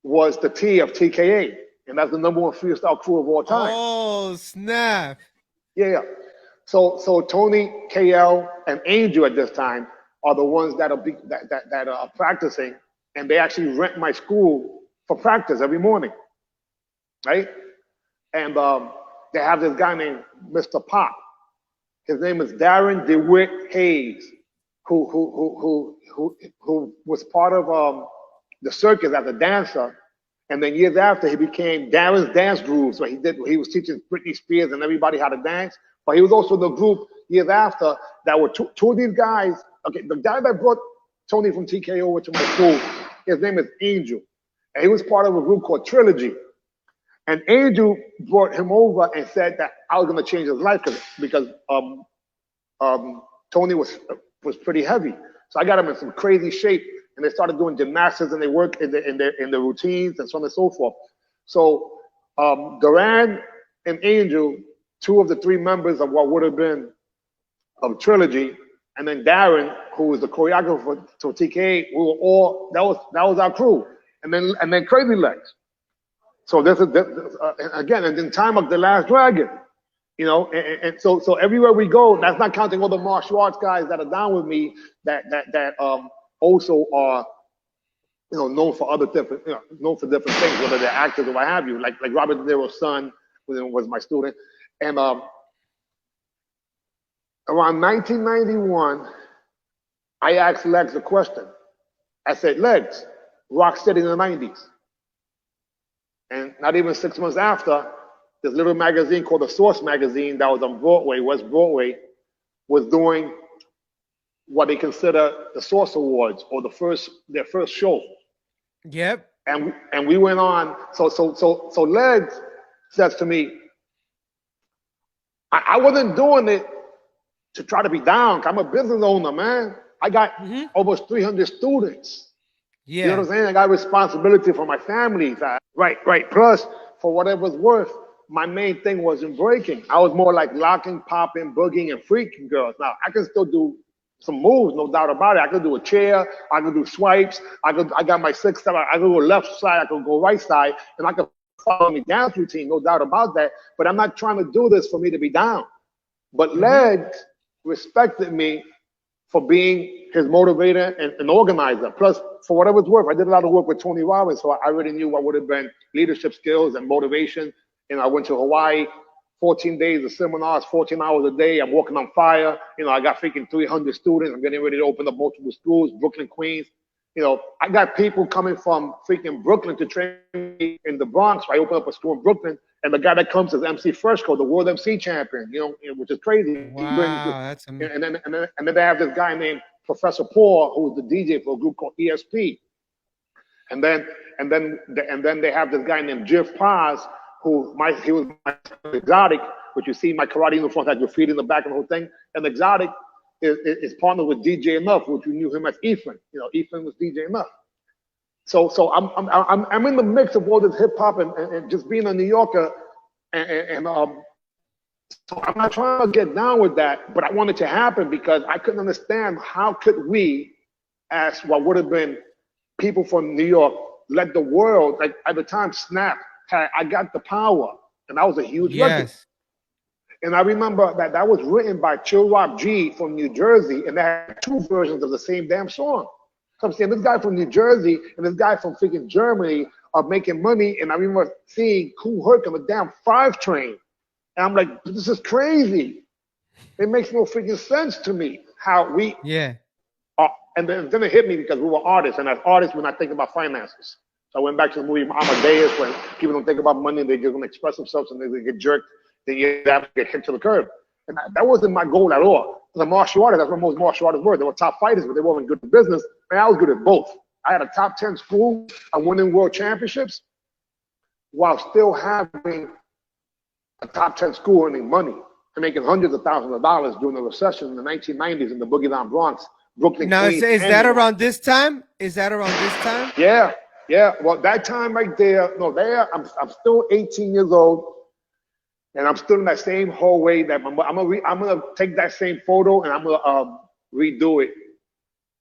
was the T of TKA. And that's the #1 freestyle crew of all time. Oh, snap. Yeah. So Tony, KL, and Angel at this time are the ones that are practicing, and they actually rent my school for practice every morning, right? And they have this guy named Mr. Pop. His name is Darren DeWitt Hayes, who was part of the circus as a dancer. And then years after, he became Darren's Dance Group. So he was teaching Britney Spears and everybody how to dance. But he was also the group years after that were two of these guys. Okay, the guy that brought Tony from TK over to my school, his name is Angel. And he was part of a group called Trilogy. And Angel brought him over and said that I was going to change his life because Tony was pretty heavy. So I got him in some crazy shape. And they started doing gymnastics and they worked in the routines and so on and so forth. So Duran and Angel, 2 of the 3 members of what would have been of Trilogy, and then Darren, who was the choreographer for TKA, we were all that was our crew. And then Crazy Legs. So this is again, and in time of the Last Dragon, and so everywhere we go, that's not counting all the martial arts guys that are down with me that also are, known for different things, whether they're actors or what have you. Like Robert De Niro's son was my student, and around 1991, I asked Legs a question. I said, Legs, Rocksteady in the 90s, and not even 6 months after, this little magazine called the Source magazine that was on Broadway, West Broadway, was doing what they consider the Source Awards or their first show. Yep. And we went on. So Legs says to me, I wasn't doing it to try to be down. I'm a business owner, man. I got almost 300 students. Yeah. You know what I'm saying? I got responsibility for my family. Right. Plus, for whatever's worth, my main thing wasn't breaking. I was more like locking, popping, boogieing, and freaking girls. Now, I can still do some moves, no doubt about it. I could do a chair, I could do swipes, I got my 6-7, I could go left side, I could go right side, and I could follow me dance routine, no doubt about that. But I'm not trying to do this for me to be down. But Legs respected me for being his motivator and organizer. Plus, for whatever it's worth, I did a lot of work with Tony Robbins, so I already knew what would have been leadership skills and motivation. And I went to Hawaii, 14 days of seminars, 14 hours a day. I'm walking on fire. I got freaking 300 students. I'm getting ready to open up multiple schools, Brooklyn, Queens. I got people coming from freaking Brooklyn to train me in the Bronx. I open up a school in Brooklyn, and the guy that comes is MC Freshco, the world MC champion, which is crazy. Wow, that's amazing. And then they have this guy named Professor Paul, who's the DJ for a group called ESP. And then they have this guy named Jeff Paz, he was my Exotic, which you see my karate uniform had graffiti in the back and the whole thing. And Exotic is partnered with DJ Enough, which you knew him as Ethan. Ethan was DJ Enough. So I'm in the mix of all this hip hop and just being a New Yorker, so I'm not trying to get down with that, but I want it to happen because I couldn't understand how could we, as what would have been people from New York, let the world, like at the time, Snap had I Got the Power, and that was a huge record. And I remember that was written by Chill Rock G from New Jersey, and they had two versions of the same damn song. So I'm saying this guy from New Jersey and this guy from freaking Germany are making money, and I remember seeing Kool Herc on the damn 5 train. And I'm like, this is crazy. It makes no freaking sense to me how we are. And then it hit me because we were artists, and as artists, we're not thinking about finances. So I went back to the movie Amadeus when people don't think about money, they just want to express themselves and they get jerked. Then you have to get hit to the curb. And that wasn't my goal at all. As a martial artist, that's what most martial artists were. They were top fighters, but they weren't good at business. And I was good at both. I had a top 10 school. I'm winning world championships while still having a top 10 school earning money and making hundreds of thousands of dollars during the recession in the 1990s in the Boogie Down Bronx, Brooklyn. Now, is that around this time? Is that around this time? Yeah. Well, that time right there, I'm still 18 years old. And I'm still in that same hallway that I'm gonna take that same photo and I'm gonna redo it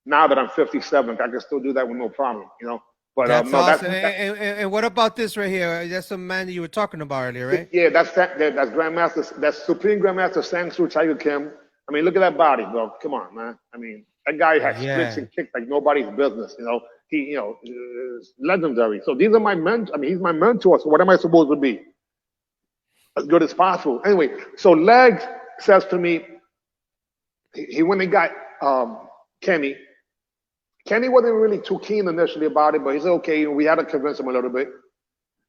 now that I'm 57. I can still do that with no problem, But that's awesome. And what about this right here? That's the man that you were talking about earlier, right? Yeah, that's Grandmaster. That's Supreme Grandmaster Sang-Soo Tiger Kim. I mean, look at that body, bro. Come on, man. I mean, that guy has splits and kicks like nobody's business. He, is legendary. So these are my mentors. I mean, he's my mentor. So what am I supposed to be? As good as possible. Anyway, so Legs says to me, he went and got Kenny. Kenny wasn't really too keen initially about it, but he said, okay, we had to convince him a little bit.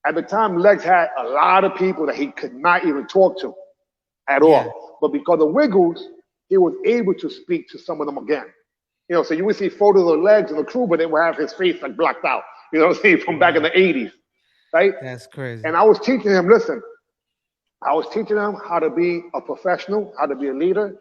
At the time, Legs had a lot of people that he could not even talk to at all. But because of Wiggles, he was able to speak to some of them again. So you would see photos of Legs and the crew, but they would have his face like blocked out. You know what I'm saying? From back in the 80s, right? That's crazy. And I was teaching him, listen, I was teaching him how to be a professional, how to be a leader,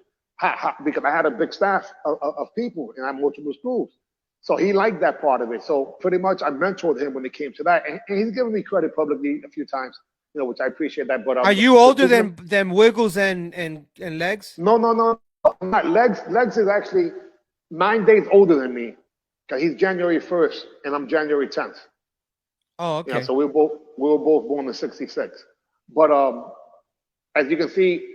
because I had a big staff of people and I had multiple schools. So he liked that part of it. So pretty much I mentored him when it came to that. And he's given me credit publicly a few times, which I appreciate that. But are you older than Wiggles and Legs? No. Not Legs. Legs is actually 9 days older than me. Because he's January 1st and I'm January 10th. Oh, okay. So we were both born in '66. But as you can see,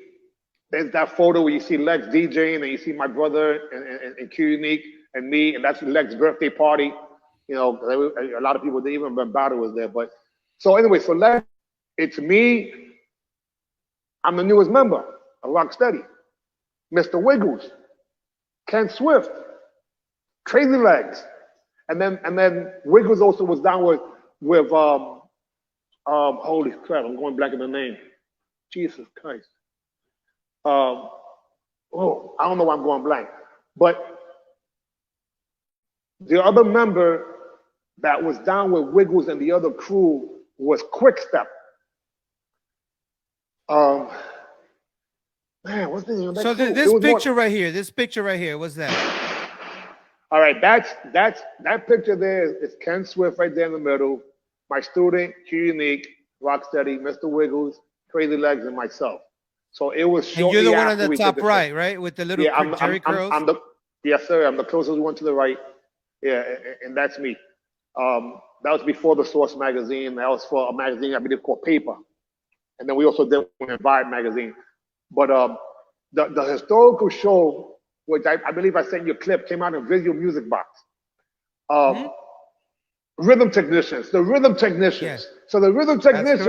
there's that photo where you see Lex DJing and you see my brother and Q Unique and me, and that's Lex's birthday party. A lot of people didn't even remember Battle was there. But so anyway, so Lex, it's me. I'm the newest member of Rocksteady. Mr. Wiggles, Ken Swift, Crazy Legs, and then Wiggles also was down with holy crap, I'm going blank in the name. Jesus Christ. I don't know why I'm going blank. But the other member that was down with Wiggles and the other crew was Quickstep. Man, what's the name of that? So this picture right here, what's that? All right, that picture there is Ken Swift right there in the middle, my student, Q Unique, Rocksteady, Mr. Wiggles, Crazy Legs, and myself. So it was shortly. And you're the one on the top right, right? With the little Jerry curls? Yes, sir. I'm the closest one to the right. Yeah, and that's me. That was before the Source magazine. That was for a magazine I believe called Paper. And then we also did one in Vibe magazine. But the historical show which I believe I sent you a clip, came out in Visual Music Box. Rhythm technicians, the rhythm technicians. Yeah. So the rhythm That's technicians